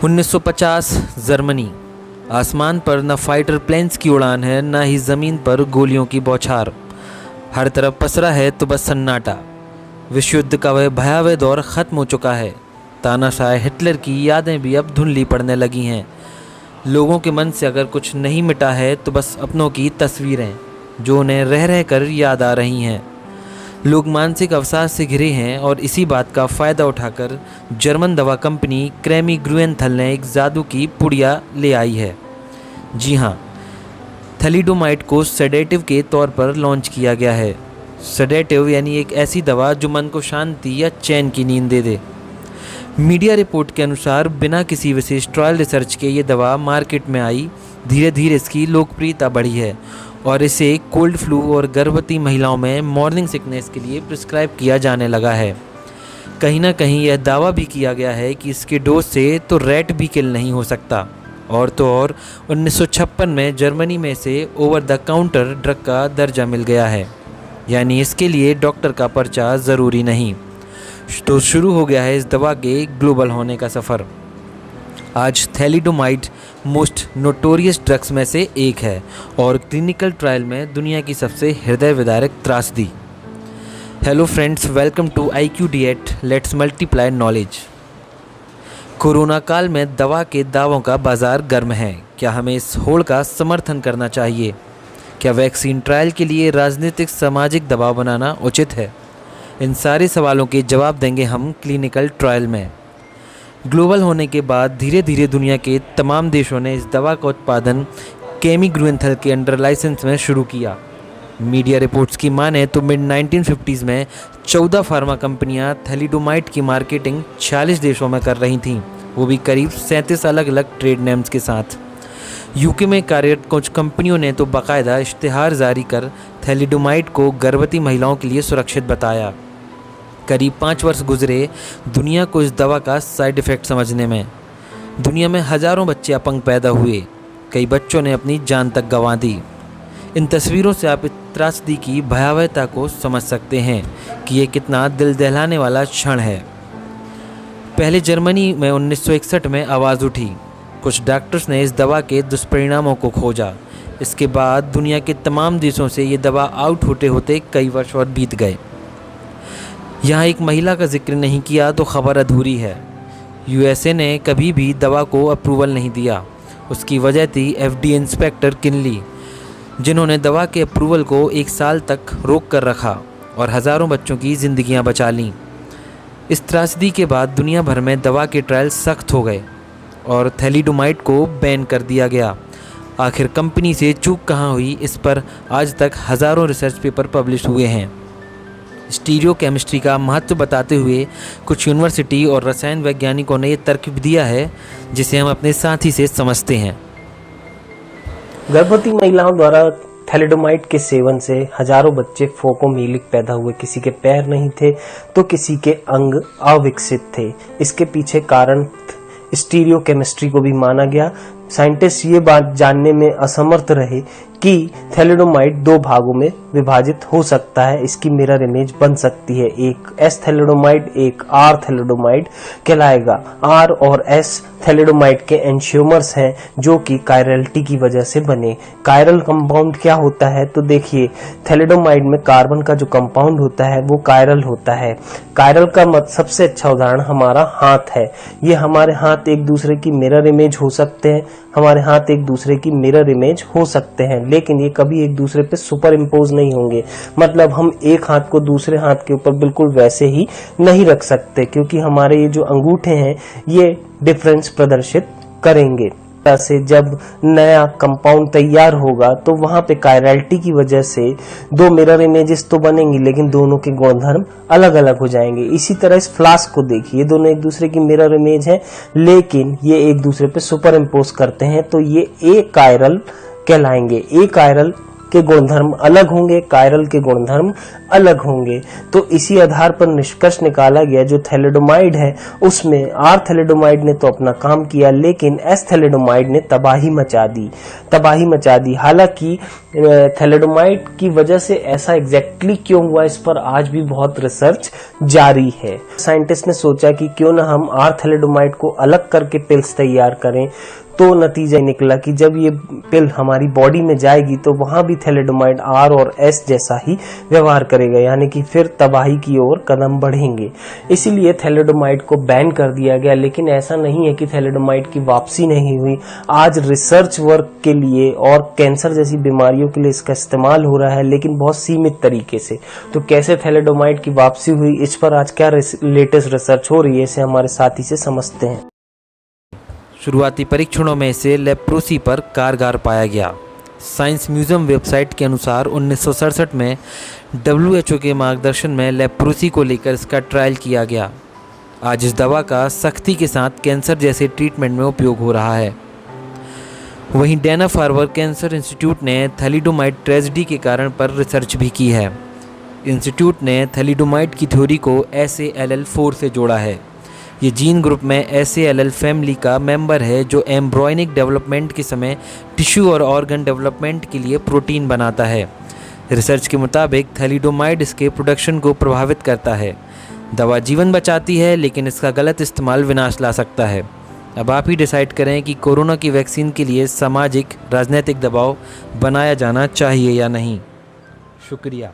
1950 Germany. आसमान पर न फाइटर प्लेन्स की उड़ान है, न ही ज़मीन पर गोलियों की बौछार। हर तरफ पसरा है तो बस सन्नाटा। विश्व युद्ध का वह भयावह दौर ख़त्म हो चुका है। तानाशाह हिटलर की यादें भी अब धुंधली पड़ने लगी हैं। लोगों के मन से अगर कुछ नहीं मिटा है तो बस अपनों की तस्वीरें, जो उन्हें रह रह कर याद आ रही हैं। लोग मानसिक अवसाद से घिरे हैं और इसी बात का फ़ायदा उठाकर जर्मन दवा कंपनी क्रेमी ग्रुएनथल ने एक जादू की पुड़िया ले आई है। जी हाँ, थैलिडोमाइड को सेडेटिव के तौर पर लॉन्च किया गया है। सेडेटिव यानी एक ऐसी दवा जो मन को शांति या चैन की नींद दे दे। मीडिया रिपोर्ट के अनुसार बिना किसी विशेष ट्रायल रिसर्च के ये दवा मार्केट में आई। धीरे धीरे इसकी लोकप्रियता बढ़ी है और इसे कोल्ड फ्लू और गर्भवती महिलाओं में मॉर्निंग सिकनेस के लिए प्रिस्क्राइब किया जाने लगा है। कहीं ना कहीं यह दावा भी किया गया है कि इसके डोज से तो रैट भी किल नहीं हो सकता। और तो और 1956 में जर्मनी में इसे ओवर द काउंटर ड्रग का दर्जा मिल गया है, यानी इसके लिए डॉक्टर का पर्चा ज़रूरी नहीं। तो शुरू हो गया है इस दवा के ग्लोबल होने का सफ़र। आज थैलिडोमाइड मोस्ट नोटोरियस ड्रग्स में से एक है और क्लिनिकल ट्रायल में दुनिया की सबसे हृदय विदारक त्रासदी। Hello friends, welcome to IQD8 let's multiply knowledge. Corona काल में दवा के दावों का बाजार गर्म है। क्या हमें इस होड़ का समर्थन करना चाहिए? क्या वैक्सीन ट्रायल के लिए राजनीतिक सामाजिक दबाव बनाना उचित है? इन सारे सवालों के जवाब देंगे हम क्लिनिकल ट्रायल में। ग्लोबल होने के बाद धीरे धीरे दुनिया के तमाम देशों ने इस दवा का उत्पादन क्रेमी ग्रुएनथल के अंडर लाइसेंस में शुरू किया। मीडिया रिपोर्ट्स की माने तो मिड 1950s में 14 फार्मा कंपनियां थैलिडोमाइड की मार्केटिंग 46 देशों में कर रही थीं, वो भी करीब 37 अलग अलग ट्रेड नेम्स के साथ। यूके में कार्यरत कुछ कंपनियों ने तो बाकायदा इश्तिहार जारी कर थैलिडोमाइड को गर्भवती महिलाओं के लिए सुरक्षित बताया। करीब 5 वर्ष गुजरे दुनिया को इस दवा का साइड इफ़ेक्ट समझने में। दुनिया में हज़ारों बच्चे अपंग पैदा हुए, कई बच्चों ने अपनी जान तक गंवा दी। इन तस्वीरों से आप इस त्रासदी की भयावहता को समझ सकते हैं कि ये कितना दिल दहलाने वाला क्षण है। पहले जर्मनी में 1961 में आवाज़ उठी। कुछ डॉक्टर्स ने इस दवा के दुष्परिणामों को खोजा। इसके बाद दुनिया के तमाम देशों से ये दवा आउट होते होते कई वर्ष और बीत गए। यहाँ एक महिला का जिक्र नहीं किया तो खबर अधूरी है। USA ने कभी भी दवा को अप्रूवल नहीं दिया। उसकी वजह थी FDA इंस्पेक्टर किनली, जिन्होंने दवा के अप्रूवल को 1 साल तक रोक कर रखा और हज़ारों बच्चों की ज़िंदगियाँ बचा लीं। इस त्रासदी के बाद दुनिया भर में दवा के ट्रायल सख्त हो गए और थैलिडोमाइड को बैन कर दिया गया। आखिर कंपनी से चूक कहाँ हुई, इस पर आज तक हज़ारों रिसर्च पेपर पब्लिश हुए हैं। स्टीरियो केमिस्ट्री का महत्व बताते हुए कुछ यूनिवर्सिटी और रसायन वैज्ञानिकों ने ये तर्क दिया है, जिसे हम अपने साथी से समझते हैं। गर्भवती महिलाओं द्वारा थैलिडोमाइड के सेवन से हजारों बच्चे फोकोमीलिक पैदा हुए। किसी के पैर नहीं थे तो किसी के अंग अविकसित थे। इसके पीछे कारण स्टीरियो केमिस्ट्री को भी माना गया। साइंटिस्ट ये बात जानने में असमर्थ रहे कि थैलिडोमाइड 2 भागों में विभाजित हो सकता है। इसकी मिरर इमेज बन सकती है। एक S थैलिडोमाइड, एक R थैलिडोमाइड कहलाएगा। R और S थैलिडोमाइड के एंशियोमर्स हैं जो कि कायरलिटी की वजह से बने। कायरल कंपाउंड क्या होता है तो देखिए, थैलिडोमाइड में कार्बन का जो कंपाउंड होता है वो कायरल होता है। कायरल का सबसे अच्छा उदाहरण हमारा हाथ है। ये हमारे हाथ एक दूसरे की मिरर इमेज हो सकते हैं, हमारे हाथ एक दूसरे की मिरर इमेज हो सकते हैं, लेकिन ये कभी एक दूसरे पे सुपर इम्पोज नहीं होंगे। मतलब हम एक हाथ को दूसरे हाथ के ऊपर बिल्कुल वैसे ही नहीं रख सकते, क्योंकि हमारे ये जो अंगूठे हैं ये डिफरेंस प्रदर्शित करेंगे। से जब नया कंपाउंड तैयार होगा तो वहां पे कायरलिटी की वजह से 2 मिरर इमेजेस तो बनेंगी, लेकिन दोनों के गुणधर्म अलग अलग हो जाएंगे। इसी तरह इस फ्लास्क को देखिए, दोनों एक दूसरे की मिरर इमेज है, लेकिन ये एक दूसरे पे सुपर इम्पोज करते हैं, तो ये ए कायरल कहलाएंगे। ए कायरल के गुणधर्म अलग होंगे, कायरल के गुणधर्म अलग होंगे। तो इसी आधार पर निष्कर्ष निकाला गया जो थैलिडोमाइड है उसमें आर थैलिडोमाइड ने तो अपना काम किया, लेकिन एस थैलिडोमाइड ने तबाही मचा दी। हालांकि थैलिडोमाइड की वजह से ऐसा एग्जैक्टली क्यों हुआ इस पर आज भी बहुत रिसर्च जारी है। साइंटिस्ट ने सोचा कि क्यों ना हम आर थैलिडोमाइड को अलग करके पिल्स तैयार करें, तो नतीजा निकला कि जब ये पिल हमारी बॉडी में जाएगी तो वहां भी थैलिडोमाइड आर और एस जैसा ही व्यवहार करेगा, यानी कि फिर तबाही की ओर कदम बढ़ेंगे। इसीलिए थैलिडोमाइड को बैन कर दिया गया। लेकिन ऐसा नहीं है कि थैलिडोमाइड की वापसी नहीं हुई। आज रिसर्च वर्क के लिए और कैंसर जैसी बीमारियों के लिए इसका इस्तेमाल हो रहा है, लेकिन बहुत सीमित तरीके से। तो कैसे थैलिडोमाइड की वापसी हुई, इस पर आज क्या लेटेस्ट रिसर्च हो रही है, इसे हमारे साथी से समझते हैं। शुरुआती परीक्षणों में इसे लेप्रोसी पर कारगर पाया गया। साइंस म्यूजियम वेबसाइट के अनुसार 1967 में WHO के मार्गदर्शन में लेप्रोसी को लेकर इसका ट्रायल किया गया। आज इस दवा का सख्ती के साथ कैंसर जैसे ट्रीटमेंट में उपयोग हो रहा है। वहीं डैना फार्बर कैंसर इंस्टीट्यूट ने थैलिडोमाइड ट्रेजेडी के कारण पर रिसर्च भी की है। इंस्टीट्यूट ने थैलिडोमाइड की थ्योरी को SALL4 से जोड़ा है। ये जीन ग्रुप में SALL फैमिली का मेंबर है जो एम्ब्रॉयनिक डेवलपमेंट के समय टिश्यू और ऑर्गन डेवलपमेंट के लिए प्रोटीन बनाता है। रिसर्च के मुताबिक थैलिडोमाइड इसके प्रोडक्शन को प्रभावित करता है। दवा जीवन बचाती है, लेकिन इसका गलत इस्तेमाल विनाश ला सकता है। अब आप ही डिसाइड करें कि कोरोना की वैक्सीन के लिए सामाजिक राजनीतिक दबाव बनाया जाना चाहिए या नहीं। शुक्रिया।